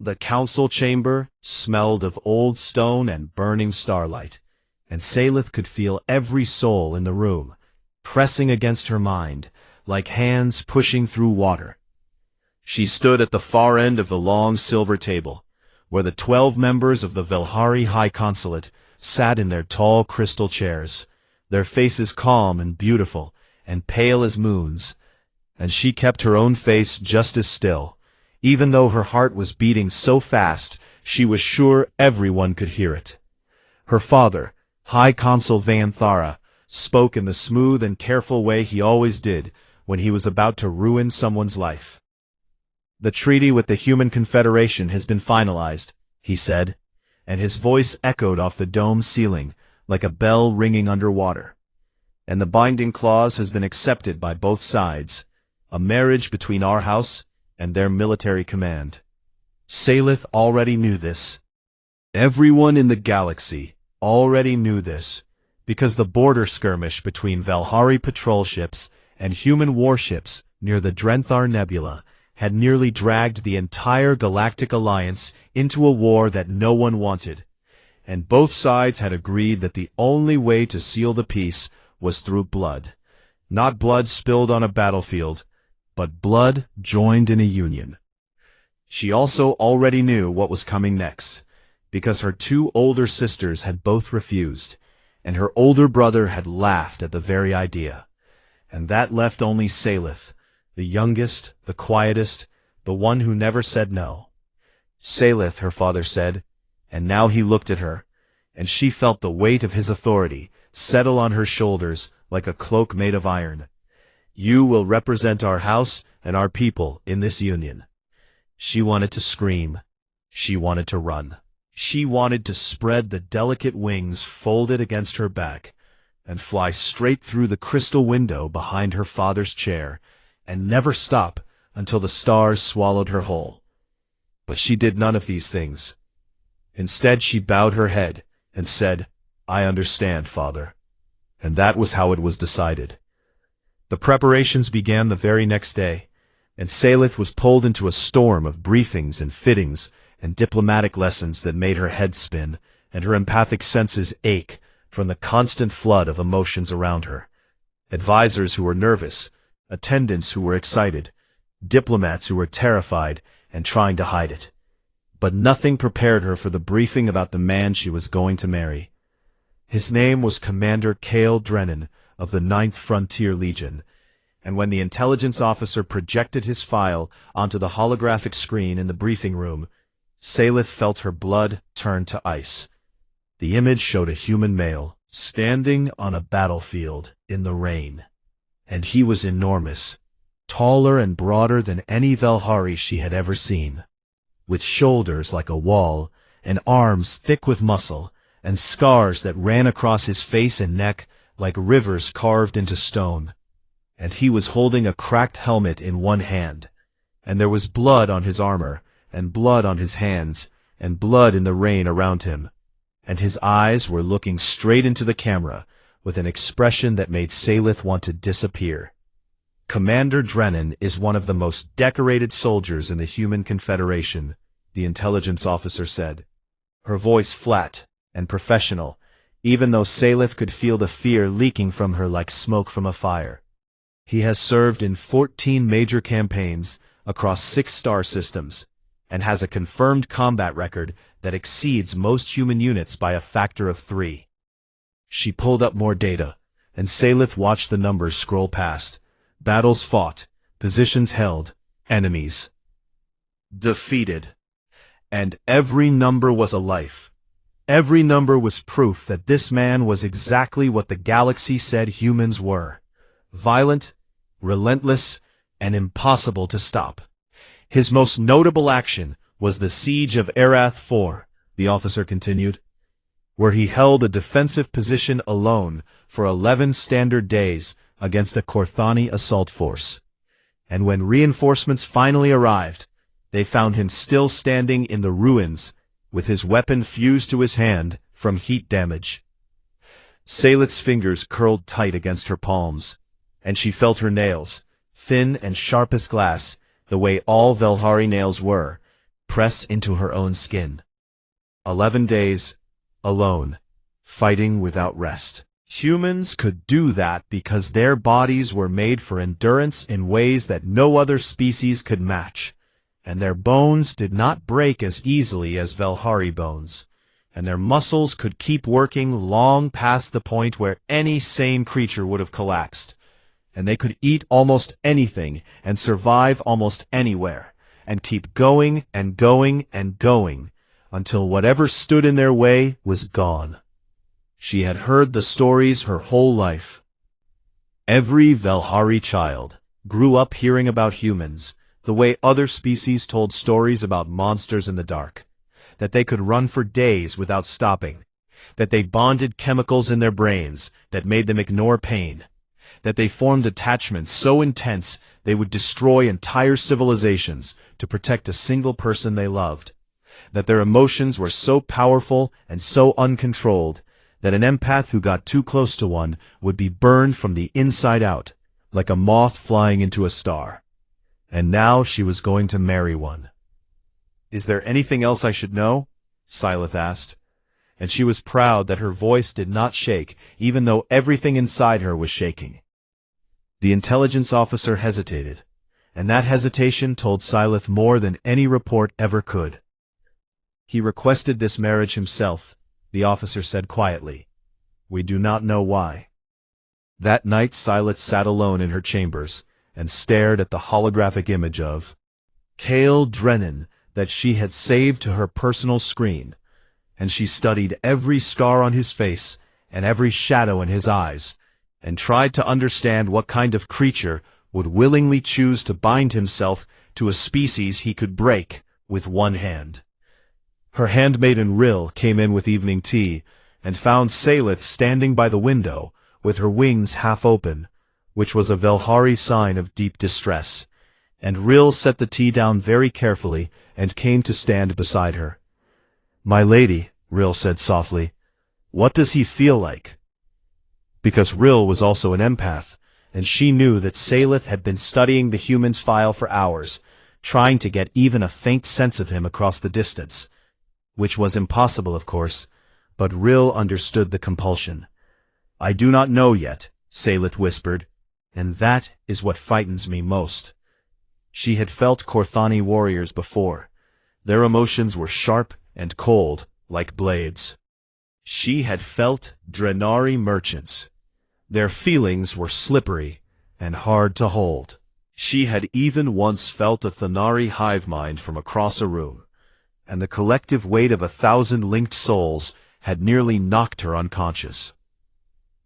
The council chamber smelled of old stone and burning starlight, and Salith could feel every soul in the room, pressing against her mind, like hands pushing through water. She stood at the far end of the long silver table, where the 12 members of the Velhari High Consulate sat in their tall crystal chairs, their faces calm and beautiful, and pale as moons, and she kept her own face just as still, even though her heart was beating so fast she was sure everyone could hear it. Her father, High Consul Vayanthara, spoke in the smooth and careful way he always did when he was about to ruin someone's life. "The treaty with the Human Confederation has been finalized," he said, and his voice echoed off the dome ceiling like a bell ringing underwater. "And the binding clause has been accepted by both sides, a marriage between our house and their military command." Salith already knew this. Everyone in the galaxy already knew this, because the border skirmish between Velhari patrol ships and human warships near the Drenthar Nebula had nearly dragged the entire Galactic Alliance into a war that no one wanted, and both sides had agreed that the only way to seal the peace was through blood. Not blood spilled on a battlefield, but blood joined in a union. She also already knew what was coming next, because her 2 older sisters had both refused, and her older brother had laughed at the very idea. And that left only Salith, the youngest, the quietest, the one who never said no. "Salith," her father said, and now he looked at her, and she felt the weight of his authority settle on her shoulders like a cloak made of iron. "You will represent our house and our people in this union." She wanted to scream. She wanted to run. She wanted to spread the delicate wings folded against her back and fly straight through the crystal window behind her father's chair and never stop until the stars swallowed her whole. But she did none of these things. Instead, she bowed her head and said, "I understand, Father." And that was how it was decided. The preparations began the very next day, and Salith was pulled into a storm of briefings and fittings and diplomatic lessons that made her head spin and her empathic senses ache from the constant flood of emotions around her. Advisors who were nervous, attendants who were excited, diplomats who were terrified and trying to hide it. But nothing prepared her for the briefing about the man she was going to marry. His name was Commander Cale Drennan of the 9th Frontier Legion, and when the intelligence officer projected his file onto the holographic screen in the briefing room, Salith felt her blood turn to ice. The image showed a human male, standing on a battlefield in the rain. And he was enormous, taller and broader than any Velhari she had ever seen, with shoulders like a wall, and arms thick with muscle, and scars that ran across his face and neck like rivers carved into stone. And he was holding a cracked helmet in one hand, and there was blood on his armor, and blood on his hands, and blood in the rain around him. And his eyes were looking straight into the camera, with an expression that made Salith want to disappear. "Commander Drennan is one of the most decorated soldiers in the Human Confederation," the intelligence officer said, her voice flat and professional, even though Salith could feel the fear leaking from her like smoke from a fire. "He has served in 14 major campaigns across 6 star systems, and has a confirmed combat record that exceeds most human units by a factor of 3. She pulled up more data, and Salith watched the numbers scroll past. Battles fought, positions held, enemies defeated. And every number was a life. Every number was proof that this man was exactly what the galaxy said humans were: violent, relentless, and impossible to stop. His most notable action was the siege of Arath IV, the officer continued, where he held a defensive position alone for 11 standard days against a Korthani assault force. And when reinforcements finally arrived, they found him still standing in the ruins, with his weapon fused to his hand from heat damage. Salith's fingers curled tight against her palms, and she felt her nails, thin and sharp as glass, the way all Velhari nails were, press into her own skin. 11 days, alone, fighting without rest. Humans could do that because their bodies were made for endurance in ways that no other species could match, and their bones did not break as easily as Velhari bones, and their muscles could keep working long past the point where any sane creature would have collapsed, and they could eat almost anything and survive almost anywhere, and keep going and going and going, until whatever stood in their way was gone. She had heard the stories her whole life. Every Velhari child grew up hearing about humans, the way other species told stories about monsters in the dark, that they could run for days without stopping, that they bonded chemicals in their brains that made them ignore pain, that they formed attachments so intense they would destroy entire civilizations to protect a single person they loved, that their emotions were so powerful and so uncontrolled that an empath who got too close to one would be burned from the inside out, like a moth flying into a star. And now she was going to marry one. "Is there anything else I should know?" Syleth asked, and she was proud that her voice did not shake, even though everything inside her was shaking. The intelligence officer hesitated, and that hesitation told Syleth more than any report ever could. "He requested this marriage himself," the officer said quietly. "We do not know why." That night Syleth sat alone in her chambers and stared at the holographic image of Kale Drennan that she had saved to her personal screen, and she studied every scar on his face and every shadow in his eyes, and tried to understand what kind of creature would willingly choose to bind himself to a species he could break with one hand. Her handmaiden Rill came in with evening tea, and found Syleth standing by the window, with her wings half open, which was a Velhari sign of deep distress, and Rill set the tea down very carefully and came to stand beside her. "My lady," Rill said softly, "what does he feel like?" Because Rill was also an empath, and she knew that Syleth had been studying the human's file for hours, trying to get even a faint sense of him across the distance, which was impossible, of course, but Rill understood the compulsion. "I do not know yet," Syleth whispered, "and that is what frightens me most." She had felt Korthani warriors before. Their emotions were sharp and cold, like blades. She had felt Drenari merchants. Their feelings were slippery and hard to hold. She had even once felt a Thanari hive mind from across a room, and the collective weight of 1,000 linked souls had nearly knocked her unconscious.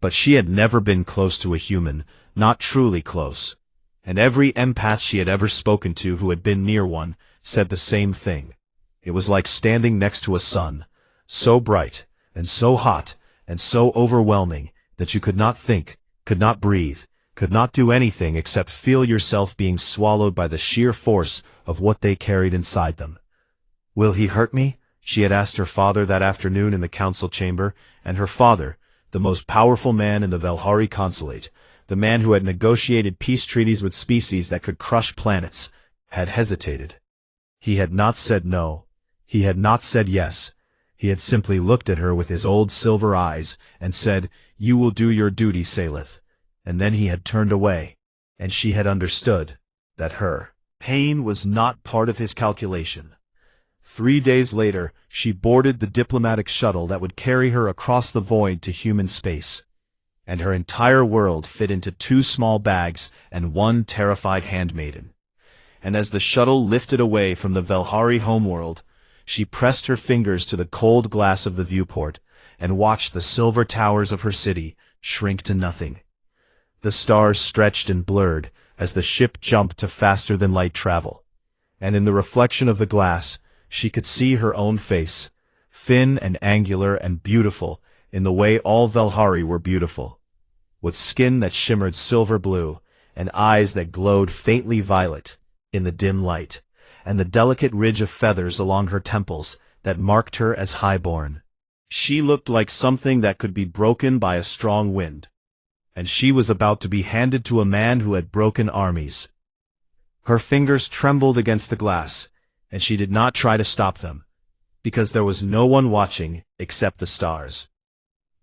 But she had never been close to a human, not truly close, and every empath she had ever spoken to who had been near one said the same thing. It was like standing next to a sun, so bright and so hot and so overwhelming that you could not think, could not breathe, could not do anything except feel yourself being swallowed by the sheer force of what they carried inside them. "Will he hurt me?" she had asked her father that afternoon in the council chamber, and her father, the most powerful man in the Velhari consulate, the man who had negotiated peace treaties with species that could crush planets, had hesitated. He had not said no. He had not said yes. He had simply looked at her with his old silver eyes and said, "You will do your duty, Syleth." And then he had turned away, and she had understood that her pain was not part of his calculation. 3 days later, she boarded the diplomatic shuttle that would carry her across the void to human space, and her entire world fit into 2 small bags and 1 terrified handmaiden. And as the shuttle lifted away from the Velhari homeworld, she pressed her fingers to the cold glass of the viewport and watched the silver towers of her city shrink to nothing. The stars stretched and blurred as the ship jumped to faster-than-light travel, and in the reflection of the glass, she could see her own face, thin and angular and beautiful in the way all Velhari were beautiful, with skin that shimmered silver blue and eyes that glowed faintly violet in the dim light, and the delicate ridge of feathers along her temples that marked her as highborn. She looked like something that could be broken by a strong wind, and she was about to be handed to a man who had broken armies. Her fingers trembled against the glass, and she did not try to stop them, because there was no one watching except the stars.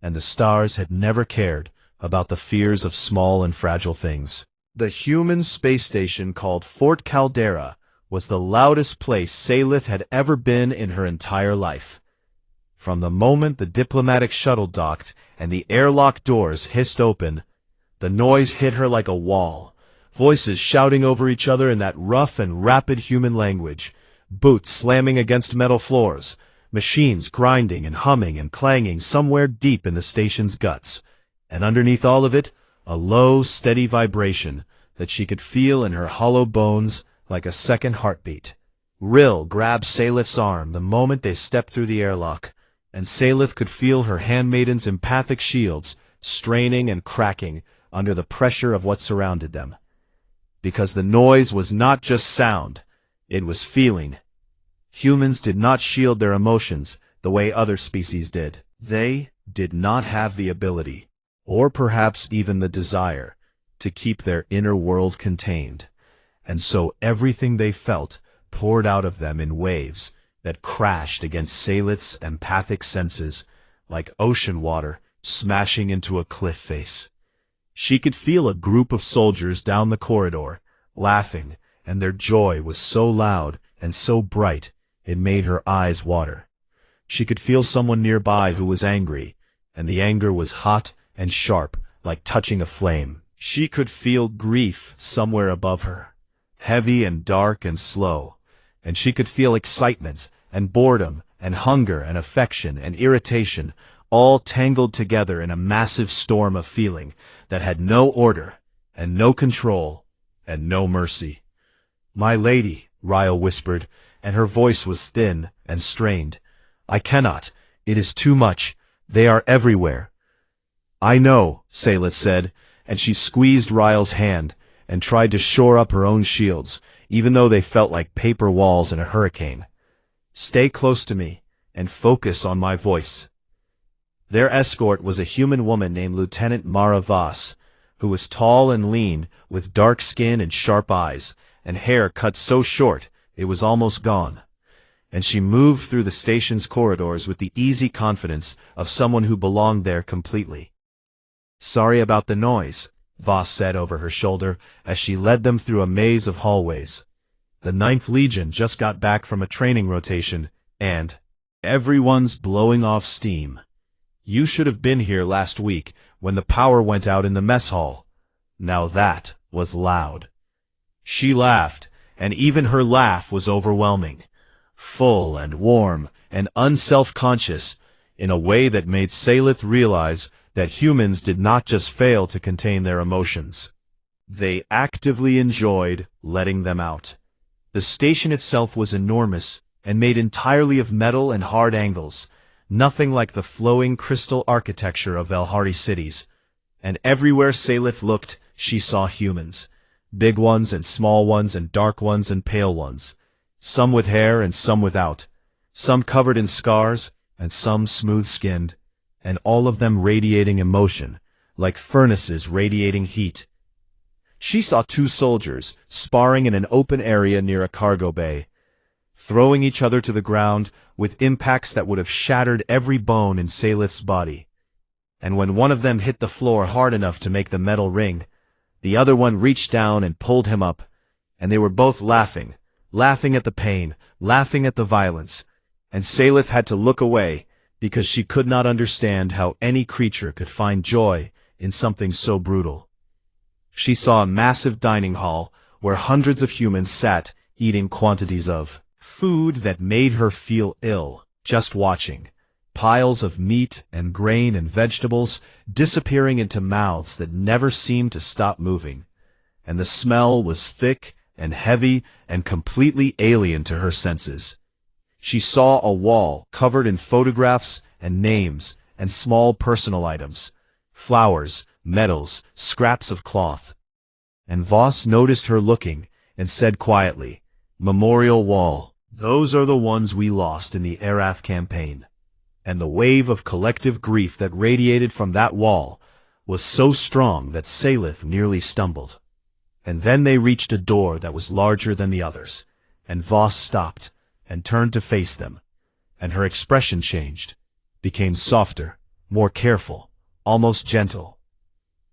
And the stars had never cared about the fears of small and fragile things. The human space station called Fort Caldera was the loudest place Salith had ever been in her entire life. From the moment the diplomatic shuttle docked and the airlock doors hissed open, the noise hit her like a wall, voices shouting over each other in that rough and rapid human language, boots slamming against metal floors, machines grinding and humming and clanging somewhere deep in the station's guts, and underneath all of it, a low, steady vibration that she could feel in her hollow bones like a second heartbeat. Rill grabbed Salith's arm the moment they stepped through the airlock, and Salith could feel her handmaiden's empathic shields straining and cracking under the pressure of what surrounded them. Because the noise was not just sound, it was feeling. Humans did not shield their emotions the way other species did. They did not have the ability, or perhaps even the desire, to keep their inner world contained, and so everything they felt poured out of them in waves that crashed against Salith's empathic senses like ocean water smashing into a cliff face. She could feel a group of soldiers down the corridor, laughing, and their joy was so loud and so bright it made her eyes water. She could feel someone nearby who was angry, and the anger was hot and sharp like touching a flame. She could feel grief somewhere above her, heavy and dark and slow, and she could feel excitement and boredom and hunger and affection and irritation all tangled together in a massive storm of feeling that had no order and no control and no mercy. "My lady," Ryle whispered, and her voice was thin and strained. "I cannot. It is too much. They are everywhere." "I know," Salith said, and she squeezed Ryle's hand and tried to shore up her own shields, even though they felt like paper walls in a hurricane. "Stay close to me and focus on my voice." Their escort was a human woman named Lieutenant Mara Voss, who was tall and lean, with dark skin and sharp eyes, and hair cut so short it was almost gone. And she moved through the station's corridors with the easy confidence of someone who belonged there completely. "Sorry about the noise," Voss said over her shoulder as she led them through a maze of hallways. "The 9th Legion just got back from a training rotation, and everyone's blowing off steam. You should have been here last week when the power went out in the mess hall. Now that was loud." She laughed, and even her laugh was overwhelming, full and warm and unself-conscious in a way that made Salith realize that humans did not just fail to contain their emotions. They actively enjoyed letting them out. The station itself was enormous and made entirely of metal and hard angles, nothing like the flowing crystal architecture of Velhari cities. And everywhere Salith looked, she saw humans, big ones and small ones and dark ones and pale ones, some with hair and some without, some covered in scars and some smooth-skinned, and all of them radiating emotion, like furnaces radiating heat. She saw 2 soldiers sparring in an open area near a cargo bay, throwing each other to the ground with impacts that would have shattered every bone in Salith's body. And when one of them hit the floor hard enough to make the metal ring, the other one reached down and pulled him up, and they were both laughing at the pain, laughing at the violence, and Salith had to look away because she could not understand how any creature could find joy in something so brutal. She saw a massive dining hall where hundreds of humans sat eating quantities of food that made her feel ill just watching. Piles of meat and grain and vegetables disappearing into mouths that never seemed to stop moving. And the smell was thick and heavy and completely alien to her senses. She saw a wall covered in photographs and names and small personal items, flowers, medals, scraps of cloth. And Voss noticed her looking and said quietly, "Memorial Wall. Those are the ones we lost in the Arath campaign." And the wave of collective grief that radiated from that wall was so strong that Salith nearly stumbled. And then they reached a door that was larger than the others, and Voss stopped, and turned to face them, and her expression changed, became softer, more careful, almost gentle.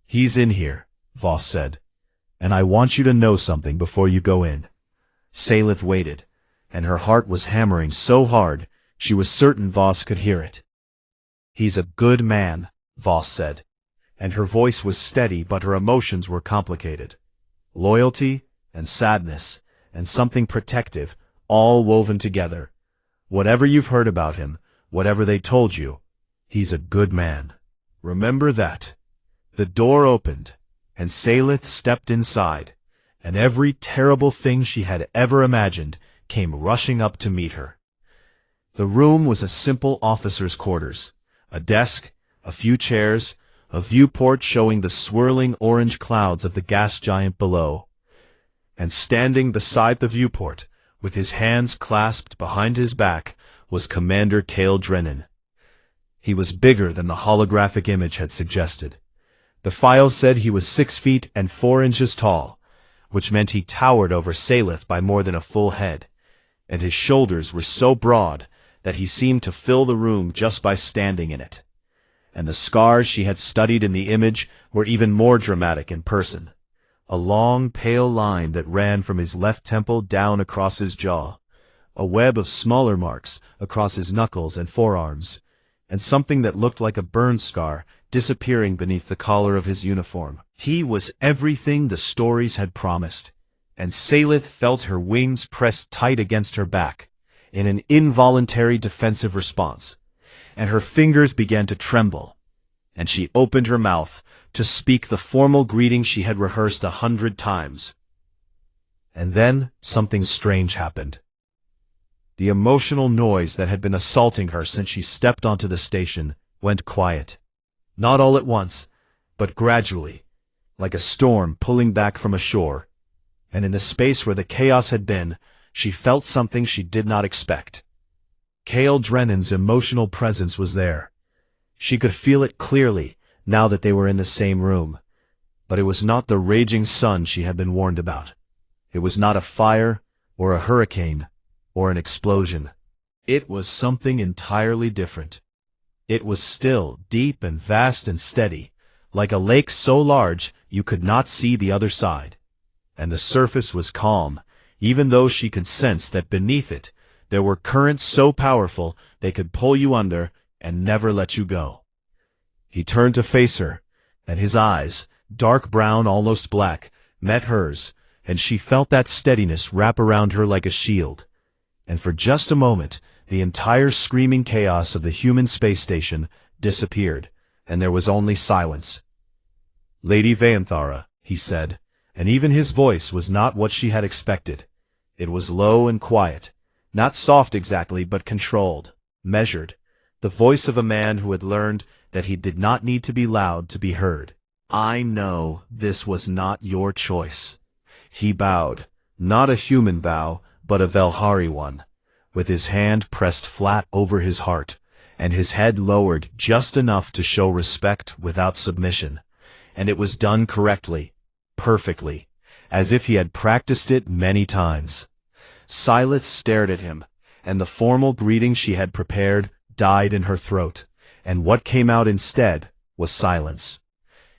"He's in here," Voss said, "and I want you to know something before you go in." Salith waited, and her heart was hammering so hard she was certain Voss could hear it. "He's a good man," Voss said, and her voice was steady but her emotions were complicated. Loyalty and sadness and something protective, all woven together. "Whatever you've heard about him, whatever they told you, he's a good man. Remember that." The door opened, and Salith stepped inside, and every terrible thing she had ever imagined came rushing up to meet her. The room was a simple officer's quarters, a desk, a few chairs, a viewport showing the swirling orange clouds of the gas giant below. And standing beside the viewport, with his hands clasped behind his back, was Commander Cale Drennan. He was bigger than the holographic image had suggested. The files said he was 6 feet and 4 inches tall, which meant he towered over Salith by more than a full head, and his shoulders were so broad that he seemed to fill the room just by standing in it. And the scars she had studied in the image were even more dramatic in person. A long, pale line that ran from his left temple down across his jaw, a web of smaller marks across his knuckles and forearms, and something that looked like a burn scar disappearing beneath the collar of his uniform. He was everything the stories had promised, and Salith felt her wings pressed tight against her back in an involuntary defensive response, and her fingers began to tremble, and she opened her mouth to speak the formal greeting she had rehearsed 100 times. And then something strange happened. The emotional noise that had been assaulting her since she stepped onto the station went quiet. Not all at once, but gradually, like a storm pulling back from a shore. And in the space where the chaos had been, she felt something she did not expect. Cale Drennan's emotional presence was there. She could feel it clearly now that they were in the same room. But it was not the raging sun she had been warned about. It was not a fire, or a hurricane, or an explosion. It was something entirely different. It was still, deep and vast and steady, like a lake so large you could not see the other side. And the surface was calm, even though she could sense that beneath it there were currents so powerful they could pull you under and never let you go. He turned to face her, and his eyes, dark brown, almost black, met hers, and she felt that steadiness wrap around her like a shield. And for just a moment, the entire screaming chaos of the human space station disappeared, and there was only silence. "Lady Vayanthara," he said, and even his voice was not what she had expected. It was low and quiet, not soft exactly, but controlled, measured, the voice of a man who had learned that he did not need to be loud to be heard. "I know this was not your choice." He bowed, not a human bow, but a Velhari one, with his hand pressed flat over his heart, and his head lowered just enough to show respect without submission. And it was done correctly, perfectly, as if he had practiced it many times. Salith stared at him, and the formal greeting she had prepared died in her throat, and what came out instead was silence.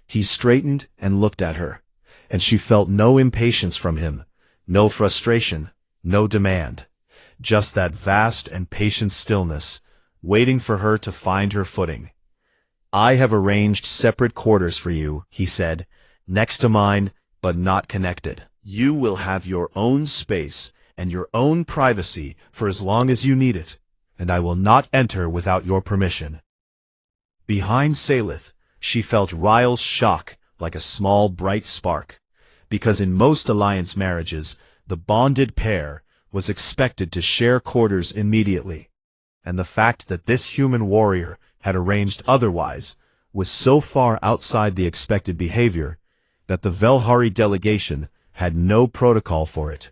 He straightened and looked at her, and she felt no impatience from him, no frustration, no demand, just that vast and patient stillness, waiting for her to find her footing. "I have arranged separate quarters for you," he said, "next to mine, but not connected. You will have your own space and your own privacy for as long as you need it, and I will not enter without your permission." Behind Salith, she felt Ryle's shock like a small bright spark, because in most alliance marriages, the bonded pair was expected to share quarters immediately, and the fact that this human warrior had arranged otherwise was so far outside the expected behavior that the Velhari delegation had no protocol for it.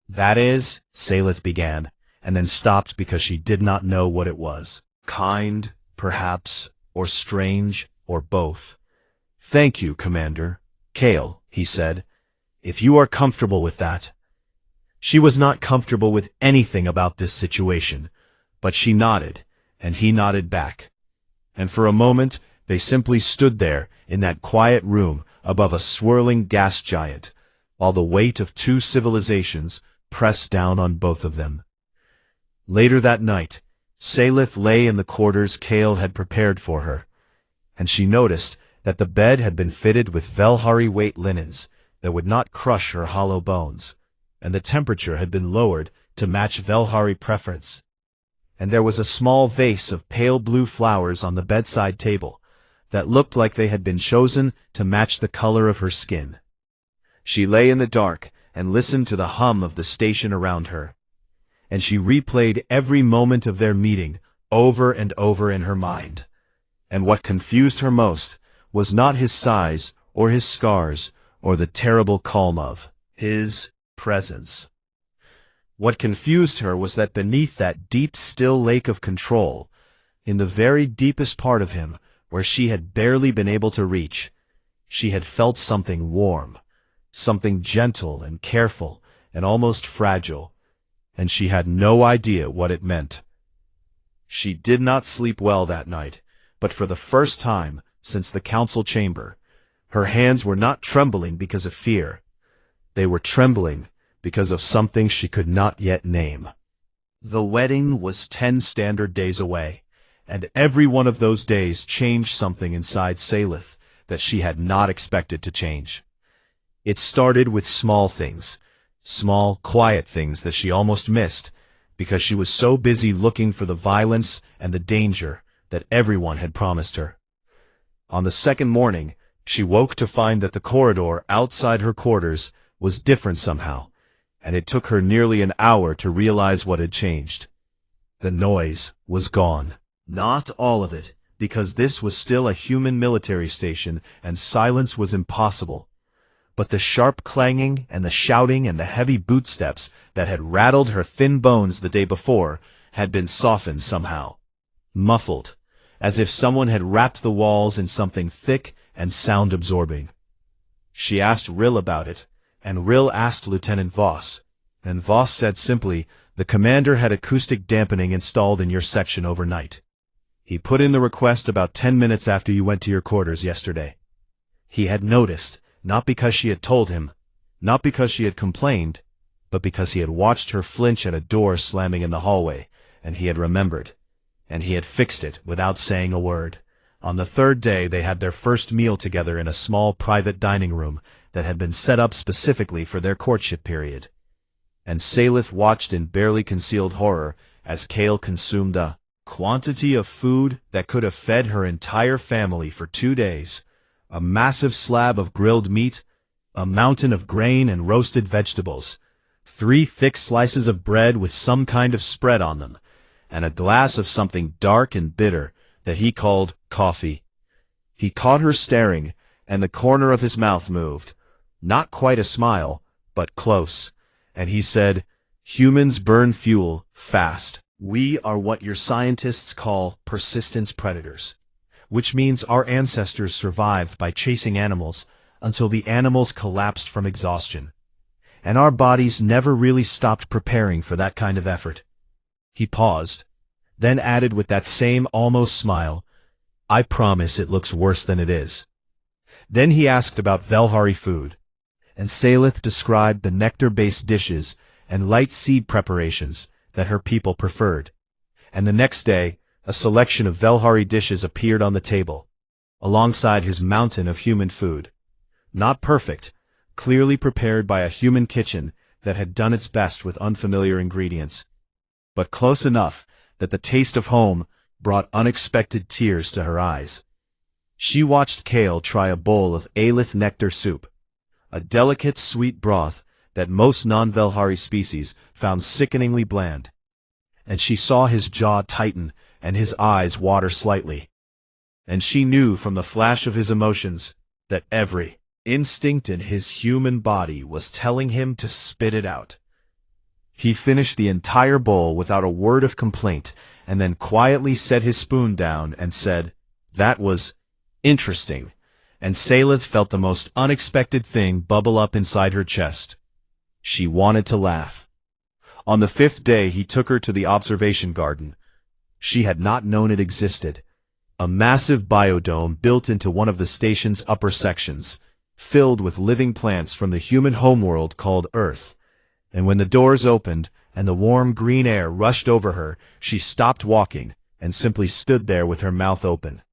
"That is," Salith began, and then stopped because she did not know what it was. "Kind, perhaps, or strange, or both." "Thank you, Commander Cale," he said. "If you are comfortable with that." She was not comfortable with anything about this situation, but she nodded, and he nodded back. And for a moment, they simply stood there in that quiet room above a swirling gas giant, while the weight of two civilizations pressed down on both of them. Later that night, Salith lay in the quarters Kale had prepared for her, and she noticed that the bed had been fitted with Velhari weight linens that would not crush her hollow bones, and the temperature had been lowered to match Velhari preference. And there was a small vase of pale blue flowers on the bedside table that looked like they had been chosen to match the color of her skin. She lay in the dark and listened to the hum of the station around her, and she replayed every moment of their meeting over and over in her mind. And what confused her most was not his size or his scars or the terrible calm of his presence. What confused her was that beneath that deep, still lake of control, in the very deepest part of him, where she had barely been able to reach, she had felt something warm, something gentle and careful and almost fragile, and she had no idea what it meant. She did not sleep well that night, but for the first time since the council chamber, her hands were not trembling because of fear. They were trembling because of something she could not yet name. The wedding was 10 standard days away, and every one of those days changed something inside Salith that she had not expected to change. It started with small things, small, quiet things that she almost missed, because she was so busy looking for the violence and the danger that everyone had promised her. On the second morning, she woke to find that the corridor outside her quarters was different somehow, and it took her nearly an hour to realize what had changed. The noise was gone. Not all of it, because this was still a human military station and silence was impossible. But the sharp clanging and the shouting and the heavy bootsteps that had rattled her thin bones the day before had been softened somehow, muffled, as if someone had wrapped the walls in something thick and sound-absorbing. She asked Rill about it, and Rill asked Lieutenant Voss, and Voss said simply, "The commander had acoustic dampening installed in your section overnight. He put in the request about 10 minutes after you went to your quarters yesterday." He had noticed, not because she had told him, not because she had complained, but because he had watched her flinch at a door slamming in the hallway, and he had remembered, and he had fixed it without saying a word. On the third day they had their first meal together in a small private dining room that had been set up specifically for their courtship period. And Salith watched in barely concealed horror as Kale consumed a quantity of food that could have fed her entire family for 2 days. A massive slab of grilled meat, a mountain of grain and roasted vegetables, 3 thick slices of bread with some kind of spread on them, and a glass of something dark and bitter that he called coffee. He caught her staring, and the corner of his mouth moved. Not quite a smile, but close, and he said, "Humans burn fuel fast. We are what your scientists call persistence predators, which means our ancestors survived by chasing animals until the animals collapsed from exhaustion. And our bodies never really stopped preparing for that kind of effort." He paused, then added with that same almost smile, "I promise it looks worse than it is." Then he asked about Velhari food, and Salith described the nectar-based dishes and light seed preparations that her people preferred. And the next day, a selection of Velhari dishes appeared on the table, alongside his mountain of human food. Not perfect, clearly prepared by a human kitchen that had done its best with unfamiliar ingredients, but close enough that the taste of home brought unexpected tears to her eyes. She watched Kale try a bowl of Aelith nectar soup, a delicate sweet broth that most non-Velhari species found sickeningly bland, and she saw his jaw tighten and his eyes water slightly. And she knew from the flash of his emotions that every instinct in his human body was telling him to spit it out. He finished the entire bowl without a word of complaint, and then quietly set his spoon down and said, "That was interesting," and Salith felt the most unexpected thing bubble up inside her chest. She wanted to laugh. On the 5th day he took her to the observation garden. She had not known it existed. A massive biodome built into one of the station's upper sections, filled with living plants from the human homeworld called Earth. And when the doors opened and the warm green air rushed over her, she stopped walking and simply stood there with her mouth open.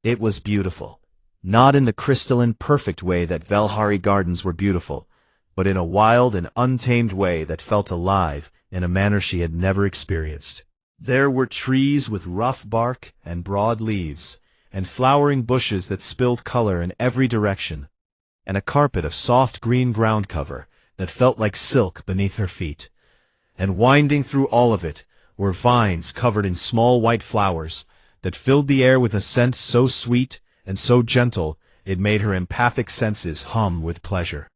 It was beautiful. Not in the crystalline, perfect way that Velhari Gardens were beautiful, but in a wild and untamed way that felt alive in a manner she had never experienced. There were trees with rough bark and broad leaves, and flowering bushes that spilled color in every direction, and a carpet of soft green ground cover that felt like silk beneath her feet. And winding through all of it were vines covered in small white flowers that filled the air with a scent so sweet and so gentle it made her empathic senses hum with pleasure.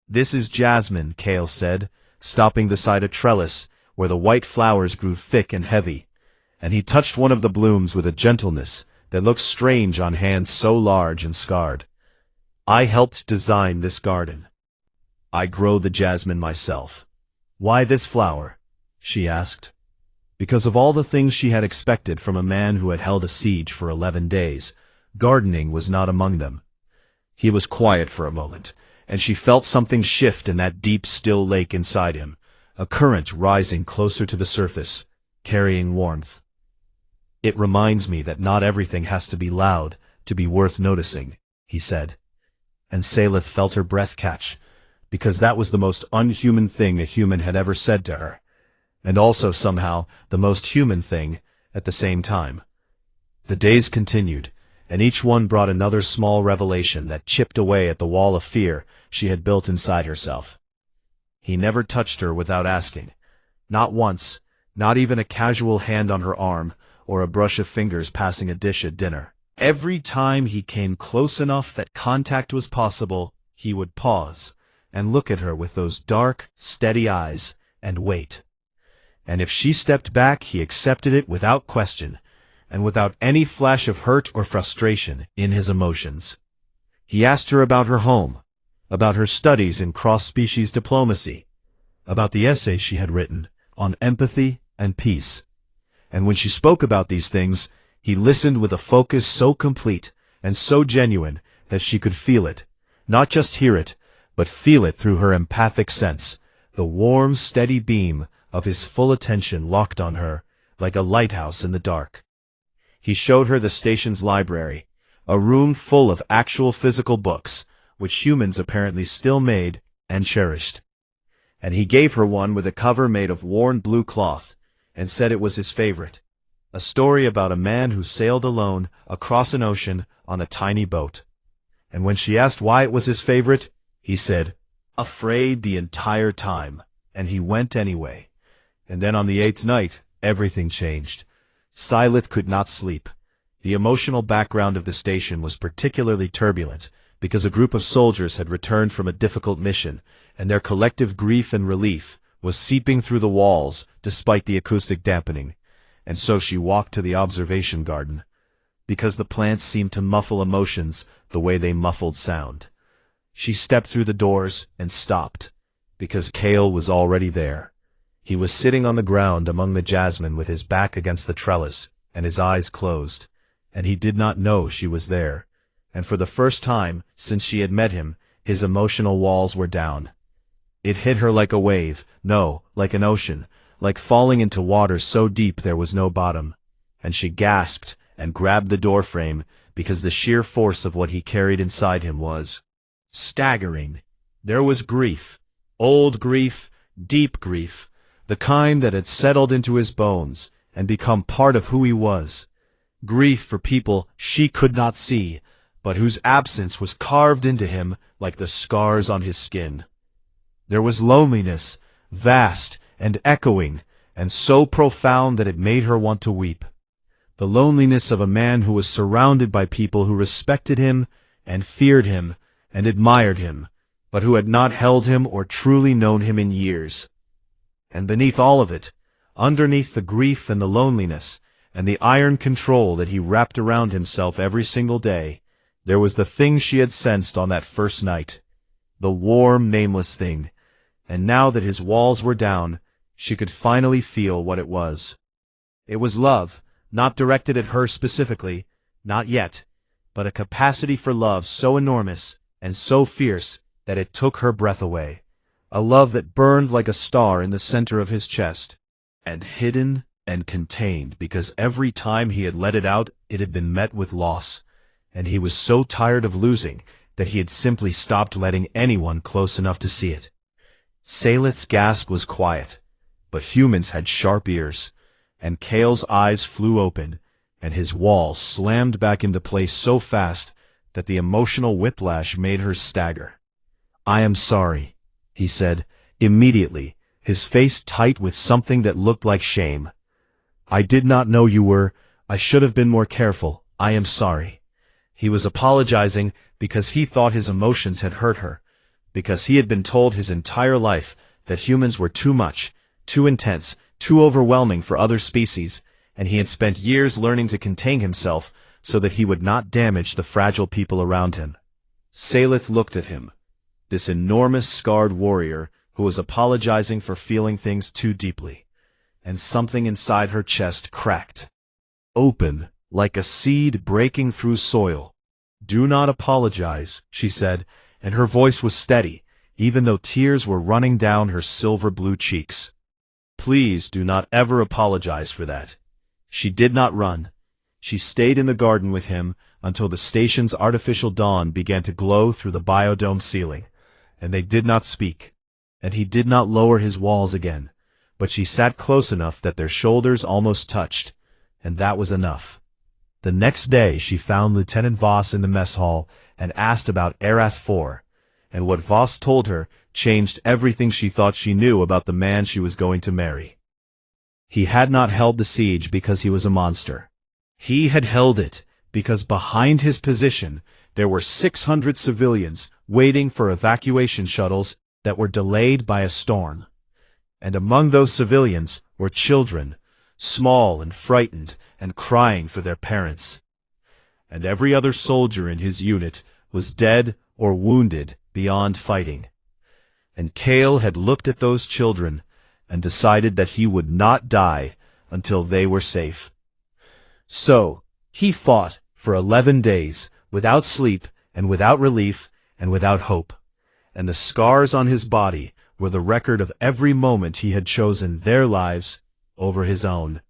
"This is jasmine," Kale said, stopping beside a trellis where the white flowers grew thick and heavy, and he touched one of the blooms with a gentleness that looked strange on hands so large and scarred. "I helped design this garden. I grow the jasmine myself." "Why this flower?" she asked. Because of all the things she had expected from a man who had held a siege for 11 days, gardening was not among them. He was quiet for a moment, and she felt something shift in that deep, still lake inside him, a current rising closer to the surface, carrying warmth. "It reminds me that not everything has to be loud to be worth noticing," he said. And Salith felt her breath catch, because that was the most unhuman thing a human had ever said to her, and also somehow the most human thing at the same time. The days continued, and each one brought another small revelation that chipped away at the wall of fear she had built inside herself. He never touched her without asking. Not once, not even a casual hand on her arm, or a brush of fingers passing a dish at dinner. Every time he came close enough that contact was possible, he would pause and look at her with those dark, steady eyes, and wait. And if she stepped back, he accepted it without question, and without any flash of hurt or frustration in his emotions. He asked her about her home, about her studies in cross-species diplomacy, about the essay she had written on empathy and peace. And when she spoke about these things, he listened with a focus so complete and so genuine that she could feel it, not just hear it, but feel it through her empathic sense, the warm, steady beam of his full attention locked on her, like a lighthouse in the dark. He showed her the station's library, a room full of actual physical books, which humans apparently still made and cherished. And he gave her one with a cover made of worn blue cloth, and said it was his favorite, a story about a man who sailed alone across an ocean on a tiny boat. And when she asked why it was his favorite, he said, "Afraid the entire time," and he went anyway. And then on the 8th night, everything changed. Silith could not sleep. The emotional background of the station was particularly turbulent, because a group of soldiers had returned from a difficult mission, and their collective grief and relief was seeping through the walls despite the acoustic dampening. And so she walked to the observation garden, because the plants seemed to muffle emotions the way they muffled sound. She stepped through the doors and stopped, because Kale was already there. He was sitting on the ground among the jasmine with his back against the trellis and his eyes closed, and he did not know she was there. And for the first time since she had met him, his emotional walls were down. It hit her like a wave, no, like an ocean, like falling into water so deep there was no bottom. And she gasped and grabbed the doorframe, because the sheer force of what he carried inside him was staggering. There was grief, old grief, deep grief, the kind that had settled into his bones and become part of who he was. Grief for people she could not see, but whose absence was carved into him like the scars on his skin. There was loneliness, vast and echoing, and so profound that it made her want to weep. The loneliness of a man who was surrounded by people who respected him and feared him and admired him, but who had not held him or truly known him in years. And beneath all of it, underneath the grief and the loneliness, and the iron control that he wrapped around himself every single day, there was the thing she had sensed on that first night, the warm, nameless thing. And now that his walls were down, She could finally feel what it was. It was love, not directed at her specifically, not yet, but a capacity for love so enormous and so fierce that it took her breath away. A love that burned like a star in the center of his chest, and hidden and contained because every time he had let it out it had been met with loss, and he was so tired of losing that he had simply stopped letting anyone close enough to see it. Salith's gasp was quiet, but humans had sharp ears, and Kale's eyes flew open, and his wall slammed back into place so fast that the emotional whiplash made her stagger. "I am sorry," he said, immediately, his face tight with something that looked like shame. "I did not know you were. I should have been more careful. I am sorry." He was apologizing because he thought his emotions had hurt her, because he had been told his entire life that humans were too much, too intense, too overwhelming for other species, and he had spent years learning to contain himself so that he would not damage the fragile people around him. Salith looked at him, this enormous scarred warrior who was apologizing for feeling things too deeply, and something inside her chest cracked open, like a seed breaking through soil. "Do not apologize," she said, and her voice was steady, even though tears were running down her silver-blue cheeks. "Please do not ever apologize for that." She did not run. She stayed in the garden with him until the station's artificial dawn began to glow through the biodome ceiling, and they did not speak, and he did not lower his walls again, but she sat close enough that their shoulders almost touched, and that was enough. The next day she found Lieutenant Voss in the mess hall and asked about Arath 4, and what Voss told her changed everything she thought she knew about the man she was going to marry. He had not held the siege because he was a monster. He had held it because behind his position there were 600 civilians waiting for evacuation shuttles that were delayed by a storm. And among those civilians were children, small and frightened and crying for their parents. And every other soldier in his unit was dead or wounded beyond fighting. And Kale had looked at those children and decided that he would not die until they were safe. So, he fought for 11 days, without sleep and without relief and without hope. And the scars on his body were the record of every moment he had chosen their lives over his own.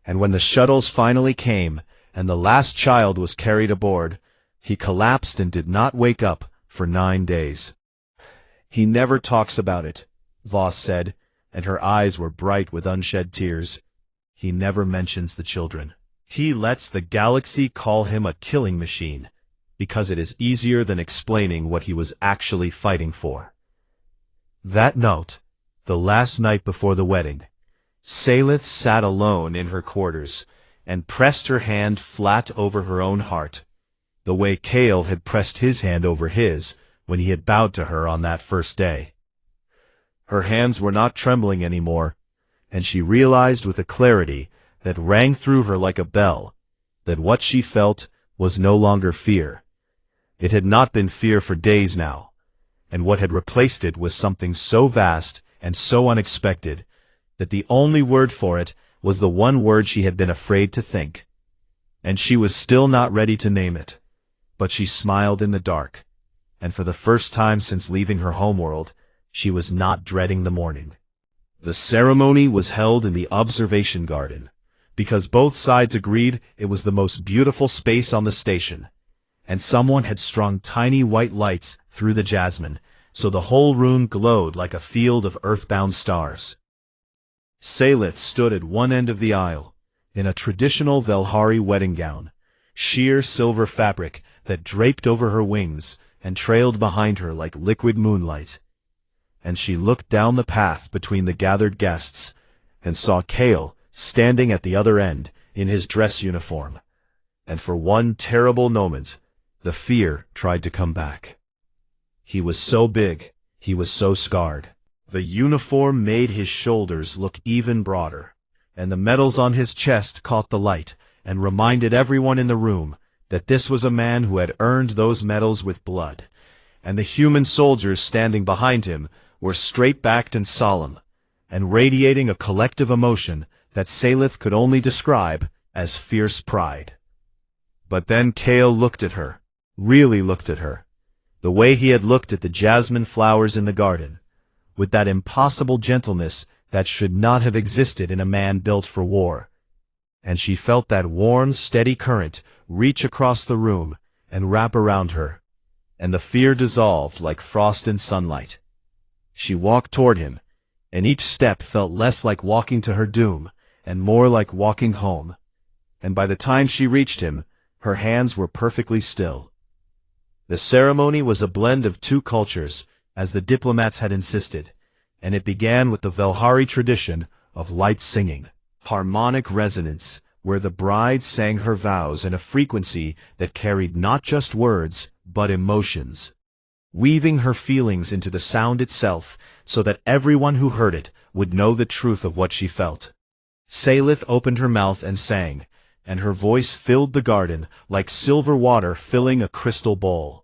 And when the shuttles finally came and the last child was carried aboard, he collapsed and did not wake up for 9 days. "He never talks about it," Voss said, and her eyes were bright with unshed tears. "He never mentions the children. He lets the galaxy call him a killing machine, because it is easier than explaining what he was actually fighting for." That note, the last night before the wedding, Salith sat alone in her quarters and pressed her hand flat over her own heart, the way Kale had pressed his hand over his when he had bowed to her on that first day. Her hands were not trembling anymore, and she realized with a clarity that rang through her like a bell that what she felt was no longer fear. It had not been fear for days now, and what had replaced it was something so vast and so unexpected that the only word for it was the one word she had been afraid to think. And she was still not ready to name it, but she smiled in the dark, and for the first time since leaving her homeworld, she was not dreading the morning. The ceremony was held in the observation garden, because both sides agreed it was the most beautiful space on the station, and someone had strung tiny white lights through the jasmine, so the whole room glowed like a field of earthbound stars. Salith stood at one end of the aisle, in a traditional Velhari wedding gown, sheer silver fabric that draped over her wings and trailed behind her like liquid moonlight. And she looked down the path between the gathered guests and saw Kale standing at the other end in his dress uniform. And for one terrible moment, the fear tried to come back. He was so big, he was so scarred. The uniform made his shoulders look even broader, and the medals on his chest caught the light and reminded everyone in the room that this was a man who had earned those medals with blood, and the human soldiers standing behind him were straight-backed and solemn, and radiating a collective emotion that Salith could only describe as fierce pride. But then Kale looked at her, really looked at her, the way he had looked at the jasmine flowers in the garden, with that impossible gentleness that should not have existed in a man built for war. And she felt that warm, steady current reach across the room and wrap around her, and the fear dissolved like frost in sunlight. She walked toward him, and each step felt less like walking to her doom and more like walking home. And by the time she reached him, her hands were perfectly still. The ceremony was a blend of two cultures, as the diplomats had insisted, and it began with the Velhari tradition of light singing, harmonic resonance, where the bride sang her vows in a frequency that carried not just words, but emotions, weaving her feelings into the sound itself so that everyone who heard it would know the truth of what she felt. Salith opened her mouth and sang, and her voice filled the garden like silver water filling a crystal bowl.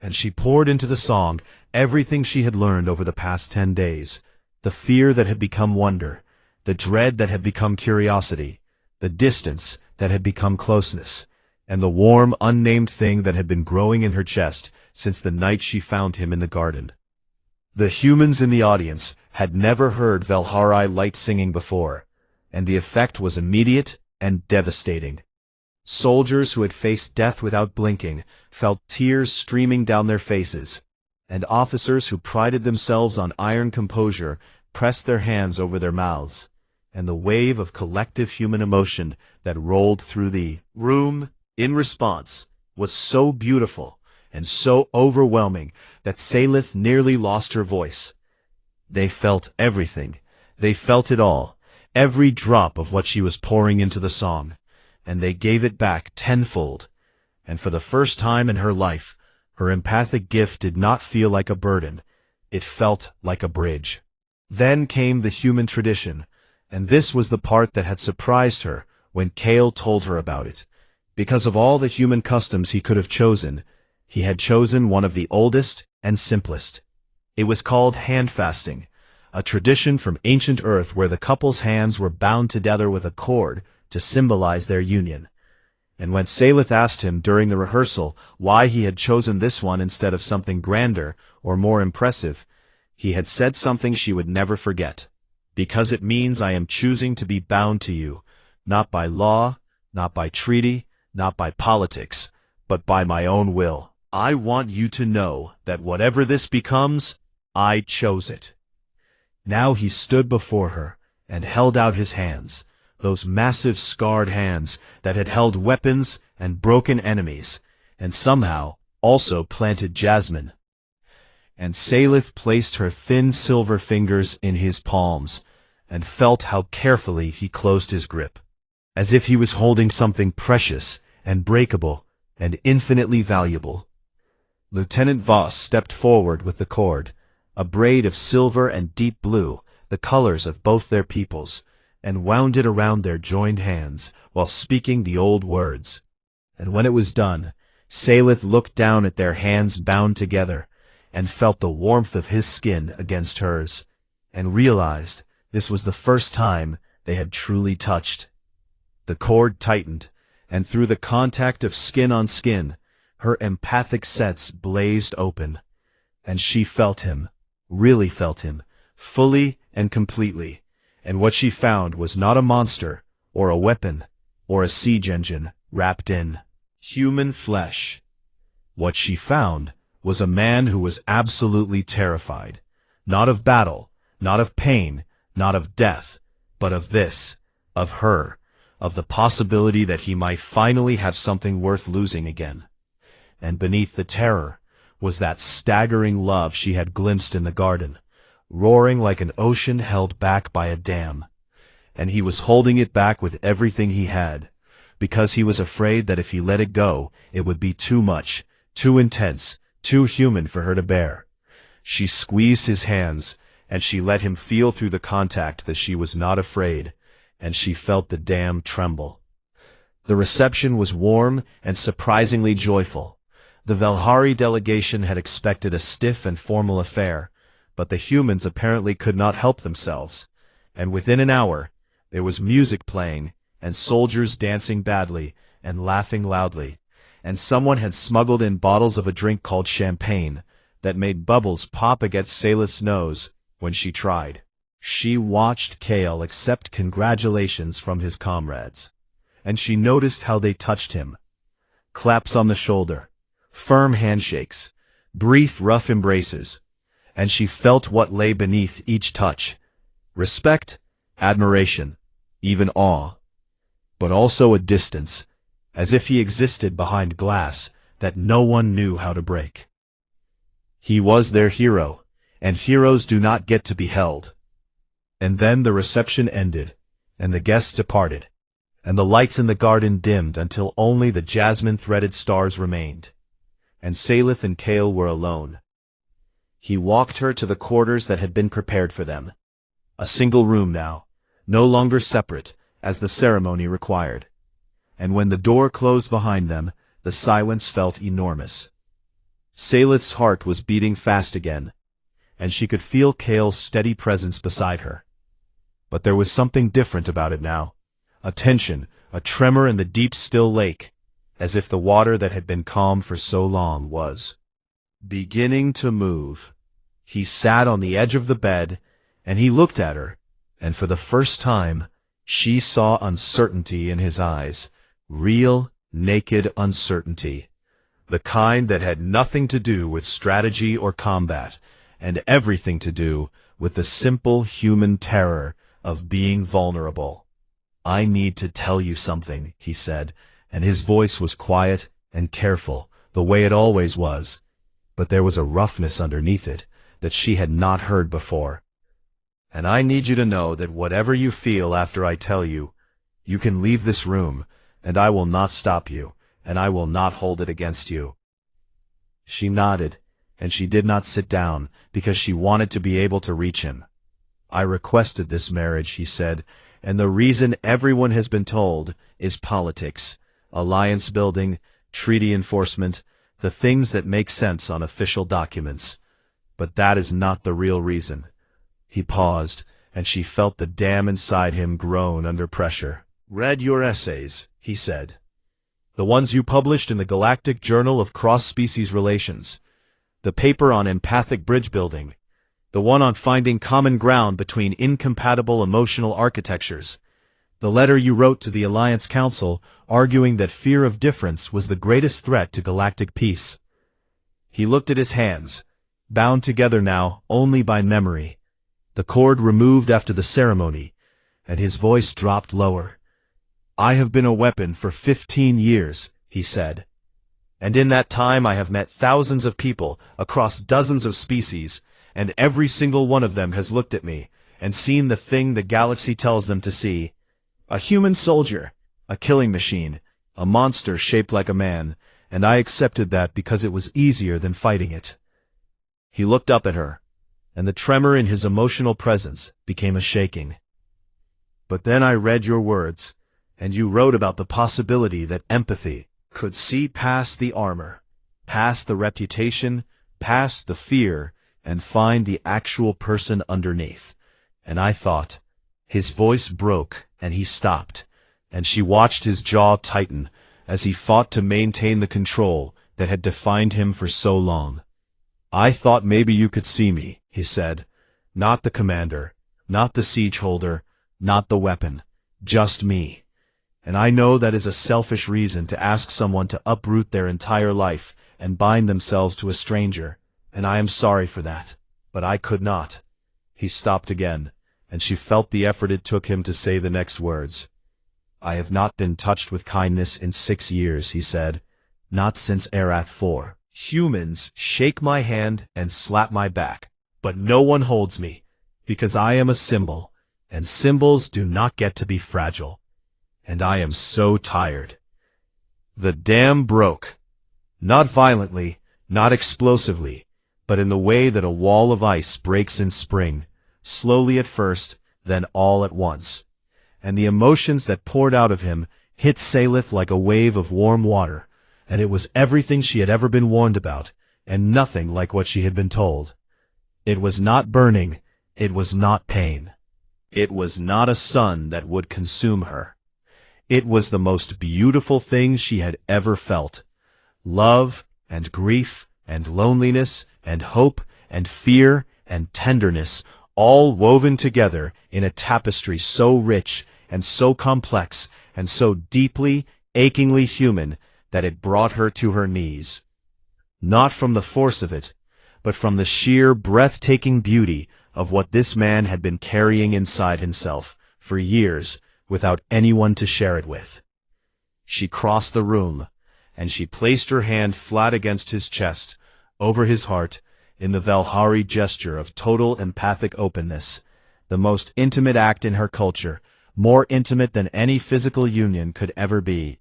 And she poured into the song everything she had learned over the past 10 days, the fear that had become wonder, the dread that had become curiosity, the distance that had become closeness, and the warm, unnamed thing that had been growing in her chest since the night she found him in the garden. The humans in the audience had never heard Velhari light singing before, and the effect was immediate and devastating. Soldiers who had faced death without blinking felt tears streaming down their faces, and officers who prided themselves on iron composure pressed their hands over their mouths, and the wave of collective human emotion that rolled through the room in response was so beautiful and so overwhelming that Salith nearly lost her voice. They felt everything. They felt it all, every drop of what she was pouring into the song, and they gave it back tenfold. And for the first time in her life, her empathic gift did not feel like a burden. It felt like a bridge. Then came the human tradition, and this was the part that had surprised her when Kale told her about it. Because of all the human customs he could have chosen, he had chosen one of the oldest and simplest. It was called hand fasting, a tradition from ancient Earth where the couple's hands were bound together with a cord to symbolize their union. And when Salith asked him during the rehearsal why he had chosen this one instead of something grander or more impressive, he had said something she would never forget. Because it means I am choosing to be bound to you, not by law, not by treaty, not by politics, but by my own will. I want you to know that whatever this becomes, I chose it. Now he stood before her and held out his hands, those massive scarred hands that had held weapons and broken enemies, and somehow also planted jasmine. And Salith placed her thin silver fingers in his palms, and felt how carefully he closed his grip, as if he was holding something precious and breakable and infinitely valuable. Lieutenant Voss stepped forward with the cord, a braid of silver and deep blue, the colors of both their peoples, and wound it around their joined hands while speaking the old words. And when it was done, Salith looked down at their hands bound together, and felt the warmth of his skin against hers, and realized this was the first time they had truly touched. The cord tightened, and through the contact of skin on skin, her empathic sets blazed open, and she felt him, really felt him, fully and completely, and what she found was not a monster, or a weapon, or a siege engine wrapped in human flesh. What she found was a man who was absolutely terrified, not of battle, not of pain, not of death, but of this, of her, of the possibility that he might finally have something worth losing again. And beneath the terror was that staggering love she had glimpsed in the garden, roaring like an ocean held back by a dam. And he was holding it back with everything he had, because he was afraid that if he let it go, it would be too much, too intense, too human for her to bear. She squeezed his hands, and she let him feel through the contact that she was not afraid, and she felt the dam tremble. The reception was warm and surprisingly joyful. The Velhari delegation had expected a stiff and formal affair, but the humans apparently could not help themselves. and within an hour, there was music playing, and soldiers dancing badly, and laughing loudly, and someone had smuggled in bottles of a drink called champagne, that made bubbles pop against Salith's nose when she tried. She watched Kale accept congratulations from his comrades, and she noticed how they touched him. Claps on the shoulder, firm handshakes, brief rough embraces, and she felt what lay beneath each touch: respect, admiration, even awe, but also a distance, as if he existed behind glass that no one knew how to break. He was their hero, and heroes do not get to be held. And then the reception ended, and the guests departed, and the lights in the garden dimmed until only the jasmine-threaded stars remained, and Salith and Kale were alone. He walked her to the quarters that had been prepared for them. A single room now, no longer separate, as the ceremony required. And when the door closed behind them, the silence felt enormous. Salith's heart was beating fast again, and she could feel Kale's steady presence beside her. But there was something different about it now. A tension, a tremor in the deep still lake, as if the water that had been calm for so long was beginning to move. He sat on the edge of the bed, and he looked at her, and for the first time, she saw uncertainty in his eyes. Real, naked uncertainty. The kind that had nothing to do with strategy or combat, and everything to do with the simple human terror of being vulnerable. "I need to tell you something," he said, and his voice was quiet and careful, the way it always was, but there was a roughness underneath it that she had not heard before. "And I need you to know that whatever you feel after I tell you, you can leave this room, and I will not stop you, and I will not hold it against you." She nodded, and she did not sit down, because she wanted to be able to reach him. "I requested this marriage," he said, "and the reason everyone has been told is politics, alliance building, treaty enforcement, the things that make sense on official documents. But that is not the real reason." He paused, and she felt the dam inside him groan under pressure. "Read your essays," he said. "The ones you published in the Galactic Journal of Cross-Species Relations. The paper on empathic bridge building. The one on finding common ground between incompatible emotional architectures. The letter you wrote to the Alliance Council arguing that fear of difference was the greatest threat to galactic peace." He looked at his hands, bound together now only by memory, the cord removed after the ceremony, and his voice dropped lower. "I have been a weapon for 15 years, he said. "And in that time I have met thousands of people across dozens of species, and every single one of them has looked at me and seen the thing the galaxy tells them to see. A human soldier, a killing machine, a monster shaped like a man, and I accepted that because it was easier than fighting it." He looked up at her, and the tremor in his emotional presence became a shaking. "But then I read your words, and you wrote about the possibility that empathy could see past the armor, past the reputation, past the fear, and find the actual person underneath. And I thought—" His voice broke, and he stopped, and she watched his jaw tighten as he fought to maintain the control that had defined him for so long. "I thought maybe you could see me," he said. "Not the commander, not the siege holder, not the weapon, just me. And I know that is a selfish reason to ask someone to uproot their entire life and bind themselves to a stranger, and I am sorry for that, but I could not." He stopped again, and she felt the effort it took him to say the next words. "I have not been touched with kindness in 6 years," he said. "Not since Arath 4. Humans shake my hand and slap my back, but no one holds me, because I am a symbol, and symbols do not get to be fragile. And I am so tired." The dam broke. Not violently, not explosively, but in the way that a wall of ice breaks in spring, slowly at first, then all at once. And the emotions that poured out of him hit Salith like a wave of warm water, and it was everything she had ever been warned about, and nothing like what she had been told. It was not burning, it was not pain. It was not a sun that would consume her. It was the most beautiful thing she had ever felt. Love and grief and loneliness and hope and fear and tenderness, all woven together in a tapestry so rich and so complex and so deeply, achingly human that it brought her to her knees. Not from the force of it, but from the sheer, breathtaking beauty of what this man had been carrying inside himself for years without anyone to share it with. She crossed the room, and she placed her hand flat against his chest, over his heart, in the Valhari gesture of total empathic openness, the most intimate act in her culture, more intimate than any physical union could ever be.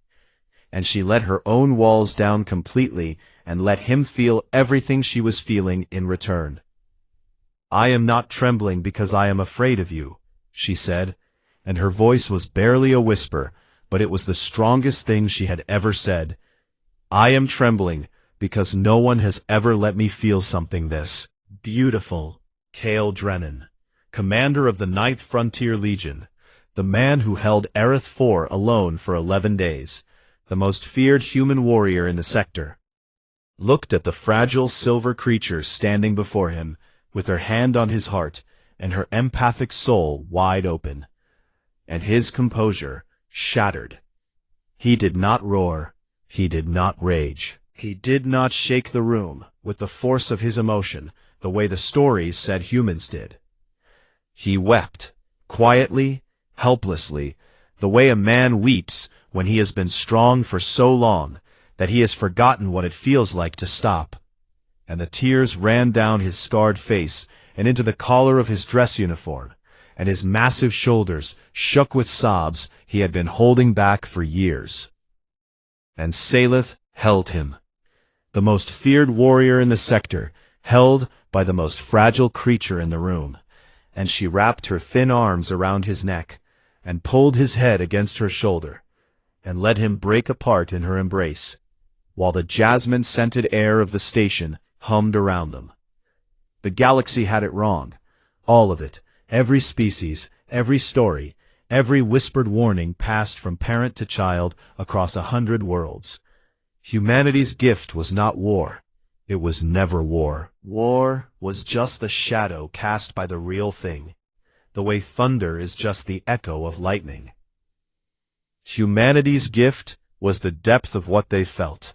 And she let her own walls down completely and let him feel everything she was feeling in return. "I am not trembling because I am afraid of you," she said, and her voice was barely a whisper, but it was the strongest thing she had ever said. "I am trembling because no one has ever let me feel something this beautiful." Cale Drennan, commander of the 9th Frontier Legion, the man who held Aerith 4 alone for 11 days, the most feared human warrior in the sector, looked at the fragile silver creature standing before him, with her hand on his heart and her empathic soul wide open. And his composure shattered. He did not roar. He did not rage. He did not shake the room with the force of his emotion, the way the stories said humans did. He wept, quietly, helplessly, the way a man weeps when he has been strong for so long that he has forgotten what it feels like to stop. And the tears ran down his scarred face and into the collar of his dress uniform, and his massive shoulders shook with sobs he had been holding back for years. And Salith held him, the most feared warrior in the sector, held by the most fragile creature in the room, and she wrapped her thin arms around his neck, and pulled his head against her shoulder, and let him break apart in her embrace, while the jasmine-scented air of the station hummed around them. The galaxy had it wrong, all of it, every species, every story, every whispered warning passed from parent to child across 100 worlds. Humanity's gift was not war. It was never war. War was just the shadow cast by the real thing, the way thunder is just the echo of lightning. Humanity's gift was the depth of what they felt.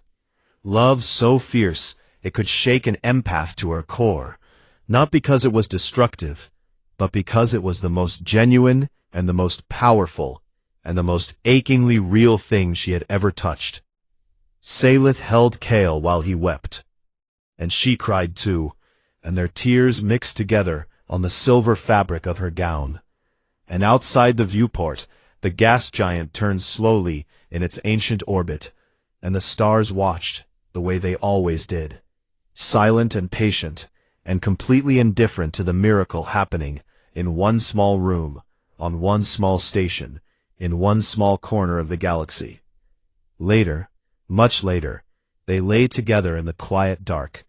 Love so fierce it could shake an empath to her core, not because it was destructive, but because it was the most genuine and the most powerful and the most achingly real thing she had ever touched. Salith held Cale while he wept, and she cried too, and their tears mixed together on the silver fabric of her gown. And outside the viewport, the gas giant turned slowly in its ancient orbit, and the stars watched the way they always did, silent and patient, and completely indifferent to the miracle happening in one small room, on one small station, in one small corner of the galaxy. Later, much later, they lay together in the quiet dark,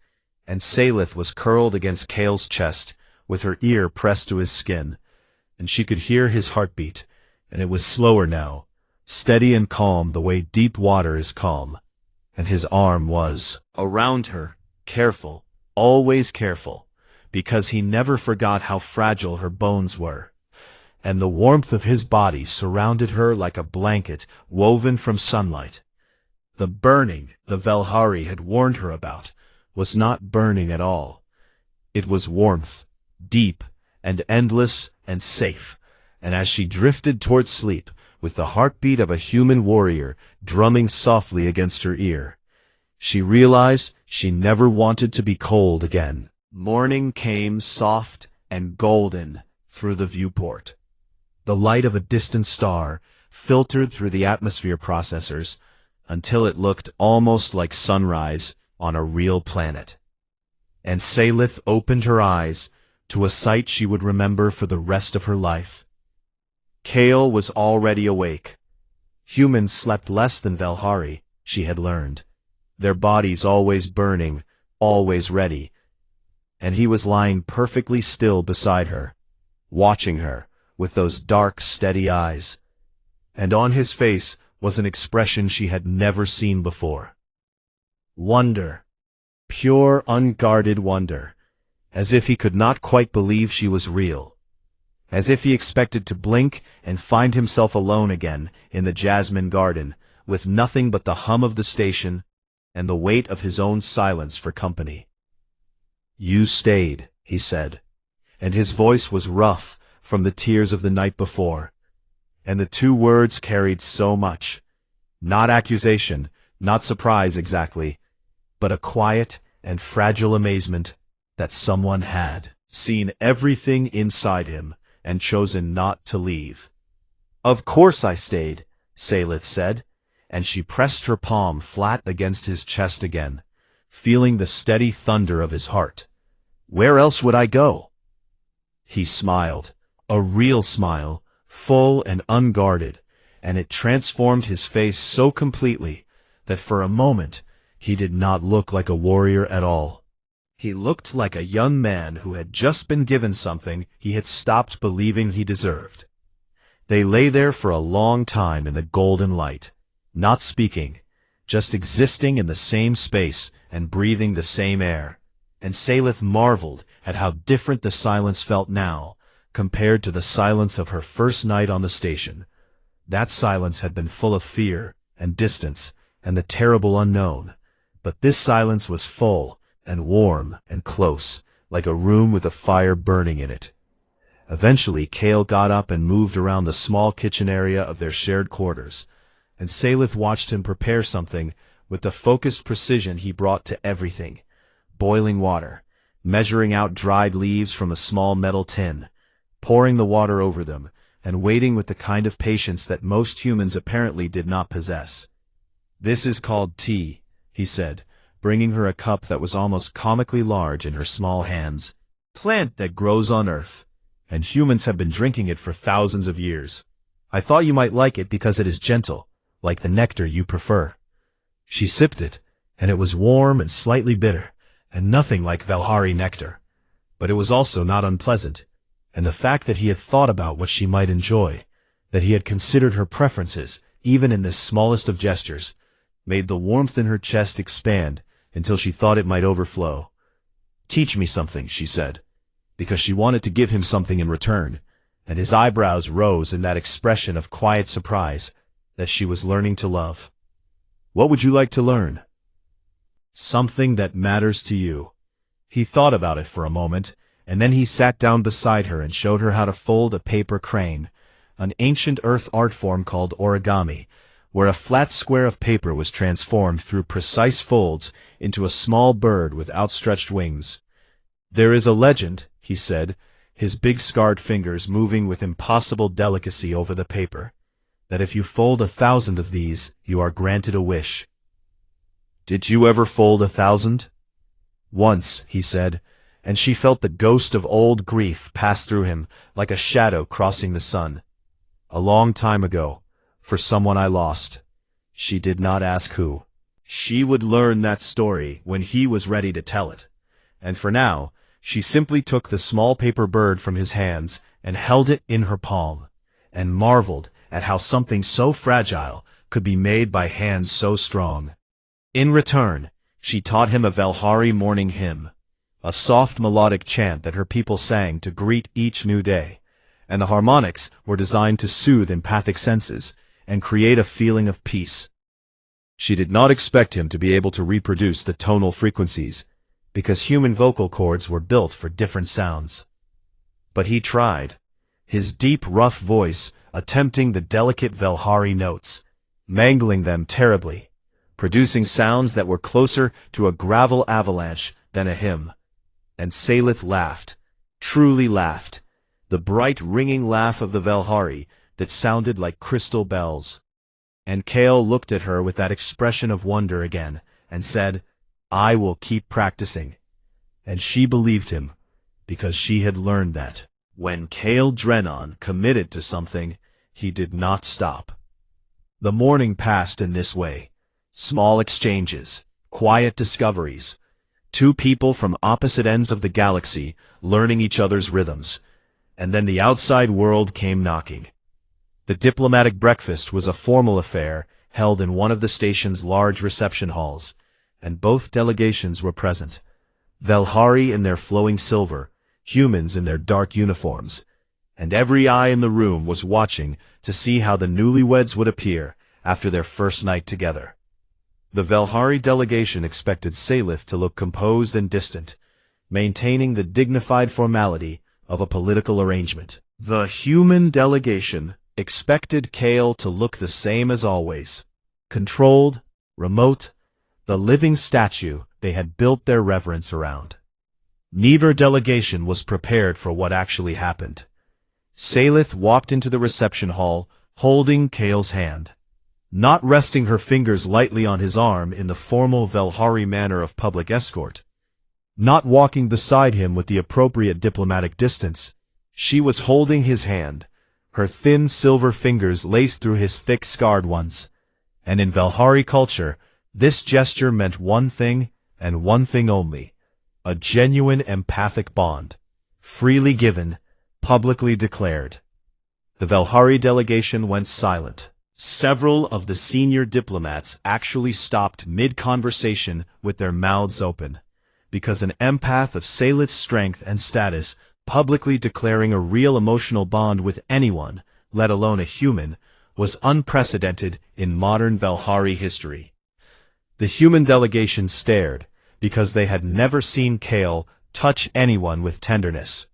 and Salith was curled against Cale's chest, with her ear pressed to his skin, and she could hear his heartbeat, and it was slower now, steady and calm the way deep water is calm, and his arm was around her, careful, always careful, because he never forgot how fragile her bones were, and the warmth of his body surrounded her like a blanket woven from sunlight. The burning the Valhari had warned her about was not burning at all. It was warmth, deep and endless and safe, and as she drifted toward sleep, with the heartbeat of a human warrior drumming softly against her ear, she realized she never wanted to be cold again. Morning came soft and golden through the viewport. The light of a distant star filtered through the atmosphere processors until it looked almost like sunrise on a real planet. And Salith opened her eyes to a sight she would remember for the rest of her life. Cale was already awake. Humans slept less than Valhari, she had learned, their bodies always burning, always ready. And he was lying perfectly still beside her, watching her, with those dark, steady eyes. And on his face was an expression she had never seen before. Wonder. Pure, unguarded wonder. As if he could not quite believe she was real. As if he expected to blink and find himself alone again in the jasmine garden, with nothing but the hum of the station and the weight of his own silence for company. "You stayed," he said, and his voice was rough from the tears of the night before. And the two words carried so much. Not accusation, not surprise exactly, but a quiet and fragile amazement that someone had seen everything inside him and chosen not to leave. "Of course I stayed," Salith said, and she pressed her palm flat against his chest again, feeling the steady thunder of his heart. "Where else would I go?" He smiled, a real smile, full and unguarded, and it transformed his face so completely that for a moment he did not look like a warrior at all. He looked like a young man who had just been given something he had stopped believing he deserved. They lay there for a long time in the golden light, not speaking, just existing in the same space and breathing the same air. And Salith marveled at how different the silence felt now, compared to the silence of her first night on the station. That silence had been full of fear and distance and the terrible unknown, but this silence was full and warm and close, like a room with a fire burning in it. Eventually, Kale got up and moved around the small kitchen area of their shared quarters, and Salith watched him prepare something with the focused precision he brought to everything. Boiling water, measuring out dried leaves from a small metal tin, pouring the water over them, and waiting with the kind of patience that most humans apparently did not possess. "This is called tea," he said, bringing her a cup that was almost comically large in her small hands. "Plant that grows on Earth, and humans have been drinking it for thousands of years. I thought you might like it because it is gentle, like the nectar you prefer." She sipped it, and it was warm and slightly bitter, and nothing like Valhari nectar. But it was also not unpleasant, and the fact that he had thought about what she might enjoy, that he had considered her preferences, even in this smallest of gestures, made the warmth in her chest expand until she thought it might overflow. "Teach me something," she said, because she wanted to give him something in return, and his eyebrows rose in that expression of quiet surprise that she was learning to love. "What would you like to learn?" "Something that matters to you." He thought about it for a moment, and then he sat down beside her and showed her how to fold a paper crane, an ancient Earth art form called origami, where a flat square of paper was transformed through precise folds into a small bird with outstretched wings. "There is a legend," he said, his big scarred fingers moving with impossible delicacy over the paper, "that if you fold 1,000 of these, you are granted a wish." "Did you ever fold 1,000? "Once," he said, and she felt the ghost of old grief pass through him like a shadow crossing the sun. "A long time ago. For someone I lost." She did not ask who. She would learn that story when he was ready to tell it. And for now, she simply took the small paper bird from his hands and held it in her palm, and marveled at how something so fragile could be made by hands so strong. In return, she taught him a Valhari morning hymn, a soft melodic chant that her people sang to greet each new day, and the harmonics were designed to soothe empathic senses and create a feeling of peace. She did not expect him to be able to reproduce the tonal frequencies, because human vocal cords were built for different sounds. But he tried, his deep, rough voice attempting the delicate Valhari notes, mangling them terribly, producing sounds that were closer to a gravel avalanche than a hymn. And Salith laughed, truly laughed, the bright ringing laugh of the Valhari that sounded like crystal bells. And Kale looked at her with that expression of wonder again, and said, "I will keep practicing." And she believed him, because she had learned that when Kale Drennon committed to something, he did not stop. The morning passed in this way. Small exchanges, quiet discoveries, two people from opposite ends of the galaxy learning each other's rhythms. and then the outside world came knocking. The diplomatic breakfast was a formal affair held in one of the station's large reception halls, and both delegations were present. Velhari in their flowing silver, humans in their dark uniforms, and every eye in the room was watching to see how the newlyweds would appear after their first night together. The Velhari delegation expected Salith to look composed and distant, maintaining the dignified formality of a political arrangement. The human delegation expected Kale to look the same as always, controlled, remote, the living statue they had built their reverence around. Neither delegation was prepared for what actually happened. Salith walked into the reception hall, holding Kale's hand, not resting her fingers lightly on his arm in the formal Velhari manner of public escort, not walking beside him with the appropriate diplomatic distance. She was holding his hand, her thin silver fingers laced through his thick scarred ones. And in Velhari culture, this gesture meant one thing and one thing only: a genuine empathic bond, freely given, publicly declared. The Velhari delegation went silent. Several of the senior diplomats actually stopped mid-conversation with their mouths open, because an empath of Salith's strength and status publicly declaring a real emotional bond with anyone, let alone a human, was unprecedented in modern Velhari history. The human delegation stared, because they had never seen Kale touch anyone with tenderness,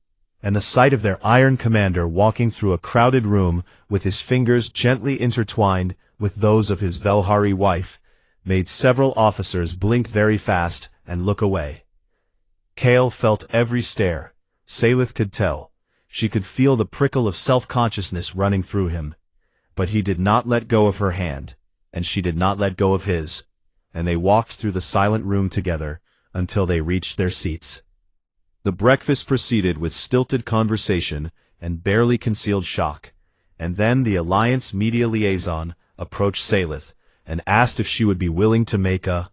and the sight of their Iron Commander walking through a crowded room with his fingers gently intertwined with those of his Velhari wife made several officers blink very fast and look away. Kale felt every stare. Salith could tell. She could feel the prickle of self-consciousness running through him. But he did not let go of her hand, and she did not let go of his, and they walked through the silent room together until they reached their seats. The breakfast proceeded with stilted conversation and barely concealed shock, and then the Alliance media liaison approached Salith and asked if she would be willing to make a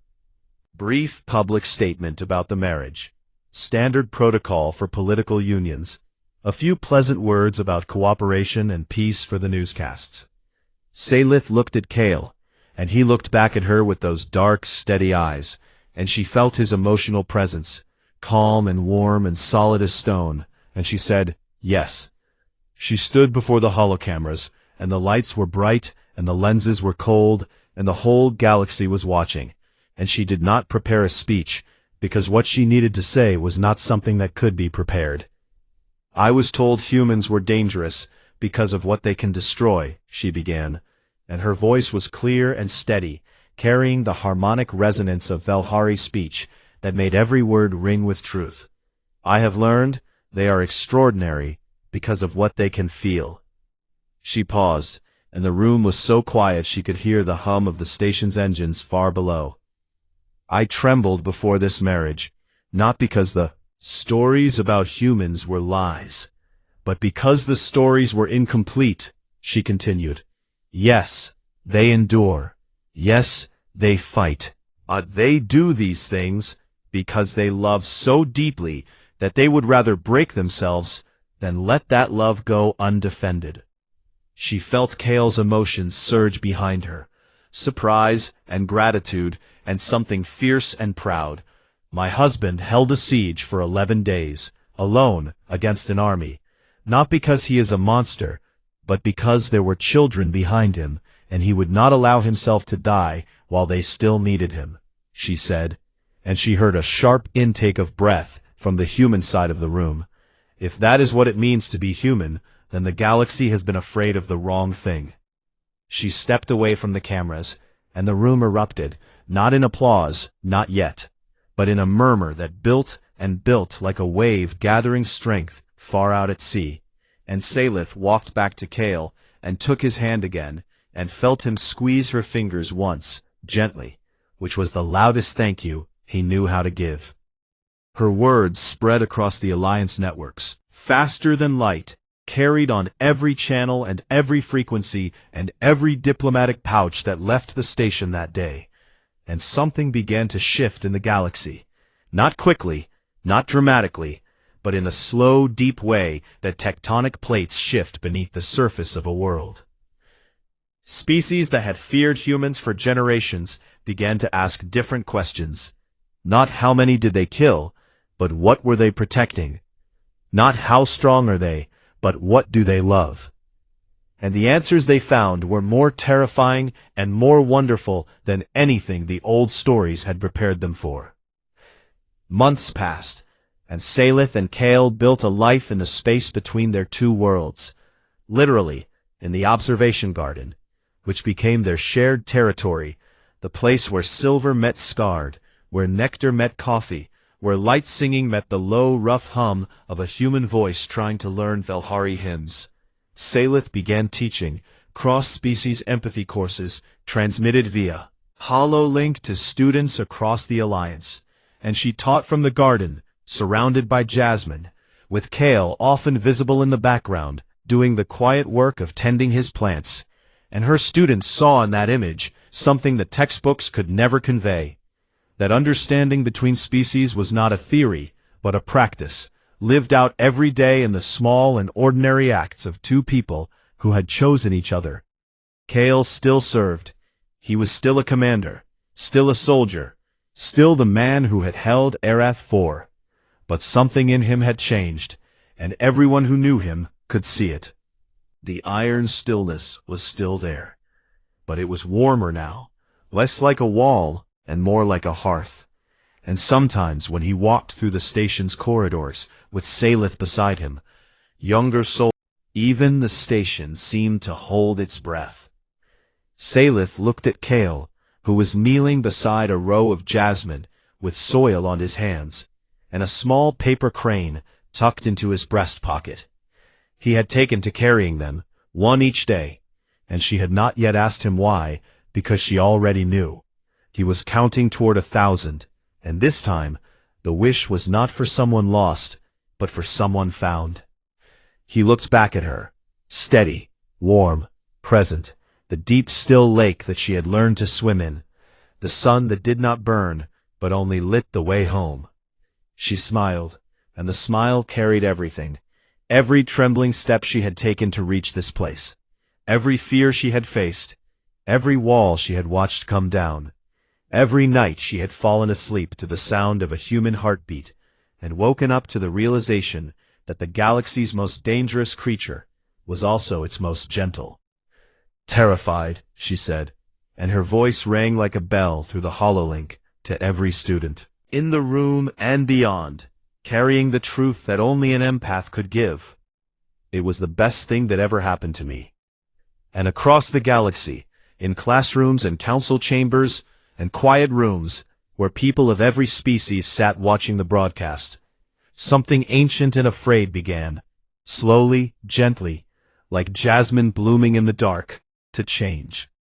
brief public statement about the marriage. Standard protocol for political unions. A few pleasant words about cooperation and peace for the newscasts. Salith looked at Kale, and he looked back at her with those dark, steady eyes, and she felt his emotional presence, calm and warm and solid as stone, and she said, yes. She stood before the holocameras, and the lights were bright, and the lenses were cold, and the whole galaxy was watching, and she did not prepare a speech, because what she needed to say was not something that could be prepared. I was told humans were dangerous because of what they can destroy, she began, and her voice was clear and steady, carrying the harmonic resonance of Velhari speech that made every word ring with truth. I have learned they are extraordinary because of what they can feel. She paused, and the room was so quiet she could hear the hum of the station's engines far below. I trembled before this marriage, not because the stories about humans were lies, but because the stories were incomplete, she continued. Yes, they endure. Yes, they fight. They do these things because they love so deeply that they would rather break themselves than let that love go undefended. She felt Kale's emotions surge behind her, surprise and gratitude and something fierce and proud. My husband held a siege for 11 days, alone, against an army, not because he is a monster, but because there were children behind him, and he would not allow himself to die while they still needed him, she said, and she heard a sharp intake of breath from the human side of the room. If that is what it means to be human, then the galaxy has been afraid of the wrong thing. She stepped away from the cameras, and the room erupted, not in applause, not yet, but in a murmur that built and built like a wave gathering strength far out at sea. And Salith walked back to Kale and took his hand again and felt him squeeze her fingers once, gently, which was the loudest thank you he knew how to give. Her words spread across the Alliance networks, faster than light, carried on every channel and every frequency and every diplomatic pouch that left the station that day. And something began to shift in the galaxy. Not quickly, not dramatically, but in a slow, deep way that tectonic plates shift beneath the surface of a world. Species that had feared humans for generations began to ask different questions. Not how many did they kill, but what were they protecting? Not how strong are they, but what do they love? And the answers they found were more terrifying and more wonderful than anything the old stories had prepared them for. Months passed, and Salith and Kale built a life in the space between their two worlds, literally in the observation garden, which became their shared territory, the place where silver met scarred, where nectar met coffee, where light singing met the low, rough hum of a human voice trying to learn Velhari hymns. Salith began teaching cross-species empathy courses transmitted via HoloLink to students across the Alliance, and she taught from the garden, surrounded by Jasmine, with Kale often visible in the background, doing the quiet work of tending his plants, and her students saw in that image something the textbooks could never convey. That understanding between species was not a theory, but a practice, lived out every day in the small and ordinary acts of two people who had chosen each other. Kale still served. He was still a commander, still a soldier, still the man who had held Arath 4. But something in him had changed, and everyone who knew him could see it. The iron stillness was still there, but it was warmer now, less like a wall and more like a hearth. And sometimes when he walked through the station's corridors with Salith beside him, younger soul, even the station seemed to hold its breath. Salith looked at Kale, who was kneeling beside a row of jasmine with soil on his hands, and a small paper crane tucked into his breast pocket. He had taken to carrying them, one each day, and she had not yet asked him why, because she already knew. He was counting toward 1,000, and this time, the wish was not for someone lost, but for someone found. He looked back at her, steady, warm, present, the deep still lake that she had learned to swim in, the sun that did not burn, but only lit the way home. She smiled, and the smile carried everything, every trembling step she had taken to reach this place, every fear she had faced, every wall she had watched come down, every night she had fallen asleep to the sound of a human heartbeat, and woken up to the realization that the galaxy's most dangerous creature was also its most gentle. Terrified, she said, and her voice rang like a bell through the HoloLink to every student, in the room and beyond, carrying the truth that only an empath could give. It was the best thing that ever happened to me. And across the galaxy, in classrooms and council chambers and quiet rooms, where people of every species sat watching the broadcast, something ancient and afraid began, slowly, gently, like jasmine blooming in the dark, to change.